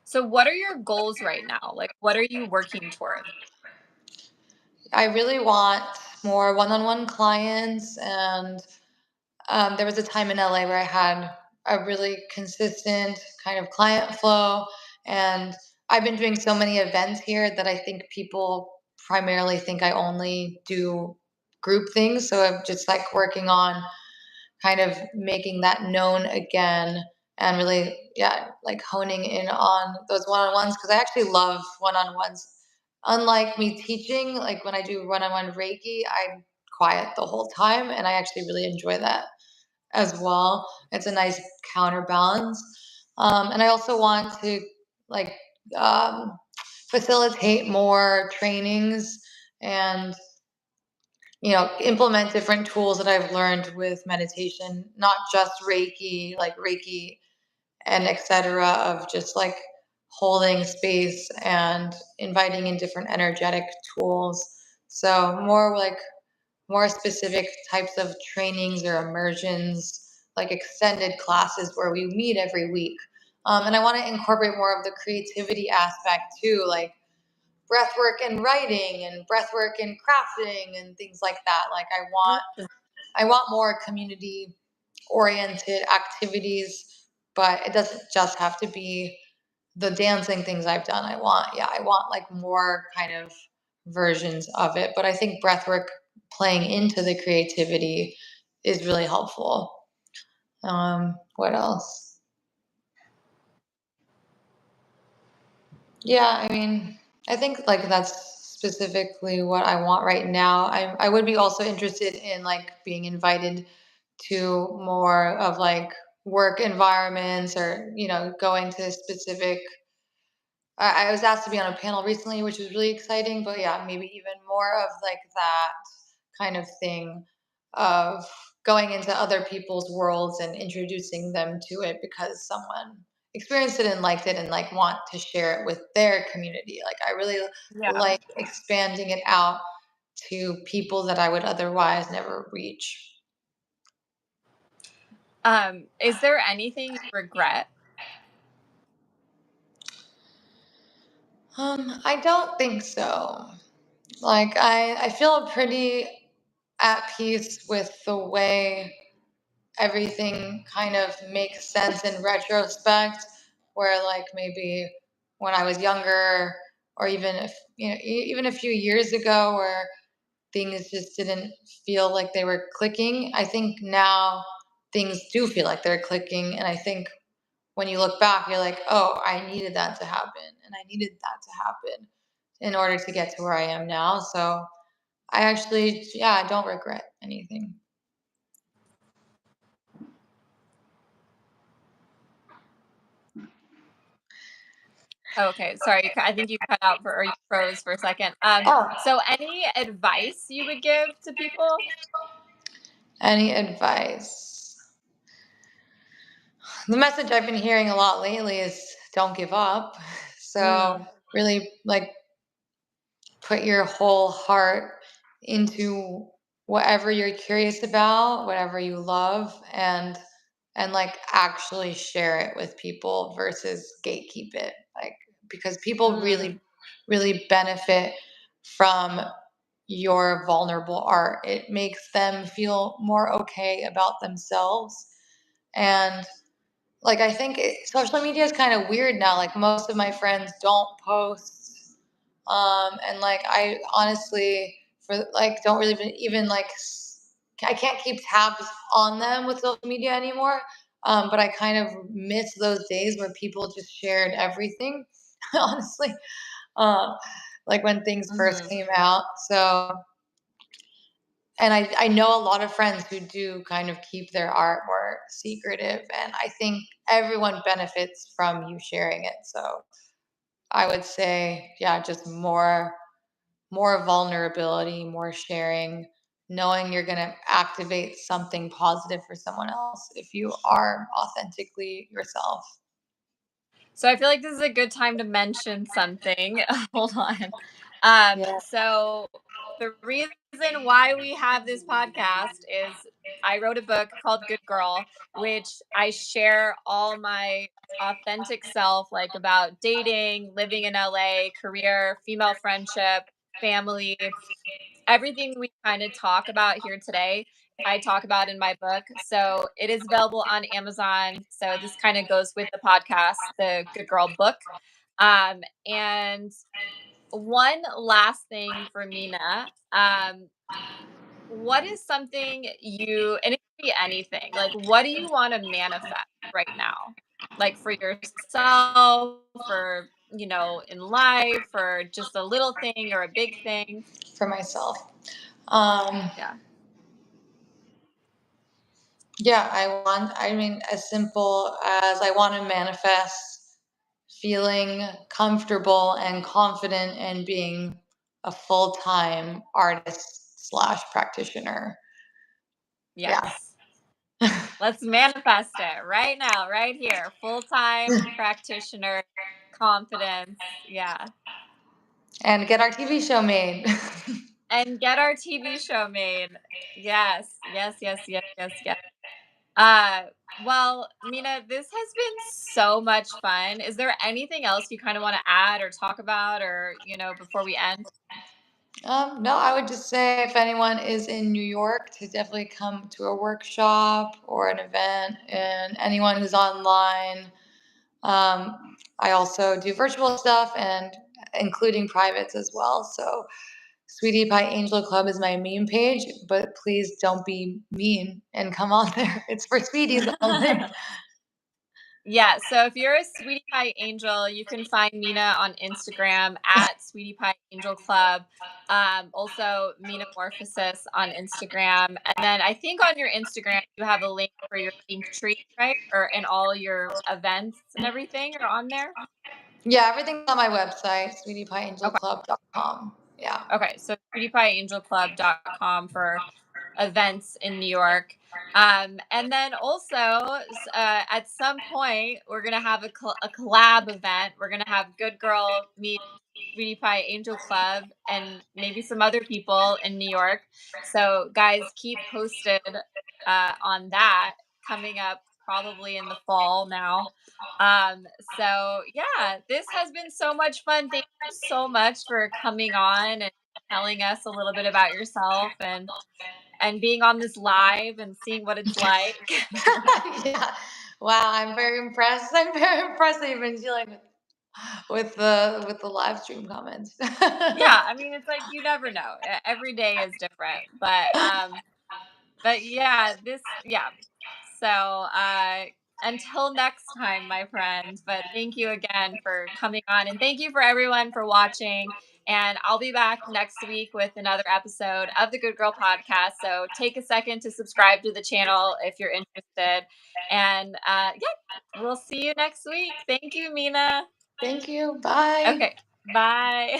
So, what are your goals right now? Like, what are you working toward? I really want more one-on-one clients, and there was a time in LA where I had a really consistent kind of client flow, and I've been doing so many events here that I think people primarily think I only do group things. So I'm just like working on kind of making that known again and really, yeah, like honing in on those one-on-ones because I actually love one-on-ones. Unlike me teaching, like when I do one-on-one Reiki, I'm quiet the whole time and I actually really enjoy that as well. It's a nice counterbalance. And I also want to like um, facilitate more trainings and implement different tools that I've learned with meditation, not just Reiki and etc. Of just like holding space and inviting in different energetic tools So more specific types of trainings or immersions, like extended classes where we meet every week. And I want to incorporate more of the creativity aspect too, like breathwork and writing and breathwork and crafting and things like that. Like I want more community oriented activities, but it doesn't just have to be the dancing things I've done. I want like more kind of versions of it. But I think breathwork playing into the creativity is really helpful. What else? Yeah, I mean, I think like that's specifically what I want right now. I would be also interested in like being invited to more of like work environments or, going to specific. I was asked to be on a panel recently, which was really exciting, but yeah, maybe even more of like that kind of thing of going into other people's worlds and introducing them to it because someone experienced it and liked it and like want to share it with their community. Like I really Yeah. like expanding it out to people that I would otherwise never reach. Is there anything you regret? I don't think so. Like I feel pretty at peace with the way everything kind of makes sense in retrospect, where like maybe when I was younger or even if even a few years ago where things just didn't feel like they were clicking. I think now things do feel like they're clicking, and I think when you look back you're like, oh, I needed that to happen and I needed that to happen in order to get to where I am now. So I actually, yeah, I don't regret anything. Okay, sorry. I think you cut out for or you froze for a second. Oh, So any advice you would give to people? any advice? The message I've been hearing a lot lately is don't give up. So Mm, really like put your whole heart into whatever you're curious about, whatever you love, and like actually share it with people versus gatekeep it. Like because people mm. really benefit from your vulnerable art. It makes them feel more okay about themselves. And like I think social media is kind of weird now. Like most of my friends don't post, and like I honestly for like don't really even like I can't keep tabs on them with social media anymore. But I kind of miss those days where people just shared everything. Honestly, um, like when things first Mhm. came out. So and I know a lot of friends who do kind of keep their art more secretive, and I think everyone benefits from you sharing it. So I would say, yeah, just more vulnerability, more sharing, knowing you're going to activate something positive for someone else if you are authentically yourself. So I feel like this is a good time to mention something. Hold on. Yeah. So the reason why we have this podcast is I wrote a book called Good Girl, which I share all my authentic self, like about dating, living in LA, career, female friendship, family, everything we kind of talk about here today. I talk about in my book. So it is available on Amazon. So this kind of goes with the podcast, the Good Girl book. And one last thing for Mina. What is something and it could be anything, like what do you want to manifest right now? Like for yourself, for, in life, or just a little thing or a big thing? For myself. Um, Yeah. yeah, I mean, as simple as I want to manifest feeling comfortable and confident in being a full-time artist slash practitioner. Yeah. Yes. Let's manifest it right now, right here. Full-time practitioner, confidence. Yeah. And get our TV show made. And get our TV show made. Yes, yes, yes, yes, yes, yes. Well, Mina, this has been so much fun. Is there anything else you kind of want to add or talk about, or before we end? No, I would just say if anyone is in New York to definitely come to a workshop or an event, and anyone who's online. I also do virtual stuff and including privates as well. So Sweetie Pie Angel Club is my meme page, but please don't be mean and come on there. It's for sweeties only. Yeah, so if you're a Sweetie Pie Angel, you can find Mina on Instagram at Sweetie Pie Angel Club. Also Metamorphosis on Instagram. And then I think on your Instagram you have a link for your link tree, right? Or and all your events and everything are on there. Yeah, everything's on my website, Okay. sweetiepieangelclub.com. Yeah. Okay. So sweetiepieangelclub.com for events in New York. And then also, at some point, we're going to have a collab event. We're going to have Good Girl meet Sweetie Pie Angel Club and maybe some other people in New York. So, guys, keep posted on that coming up probably in the fall now. So, this has been so much fun. Thank you so much for coming on and telling us a little bit about yourself and being on this live and seeing what it's like. Yeah. Wow, I'm very impressed. I'm very impressed that you've been dealing with the live stream comments. Yeah, I mean, it's like you never know. Every day is different, but yeah, yeah. So, until next time, my friend. But thank you again for coming on, and thank you for everyone for watching. And I'll be back next week with another episode of the Good Girl Podcast. So take a second to subscribe to the channel if you're interested. And yeah, we'll see you next week. Thank you, Mina. Thank you. Bye. Okay, bye.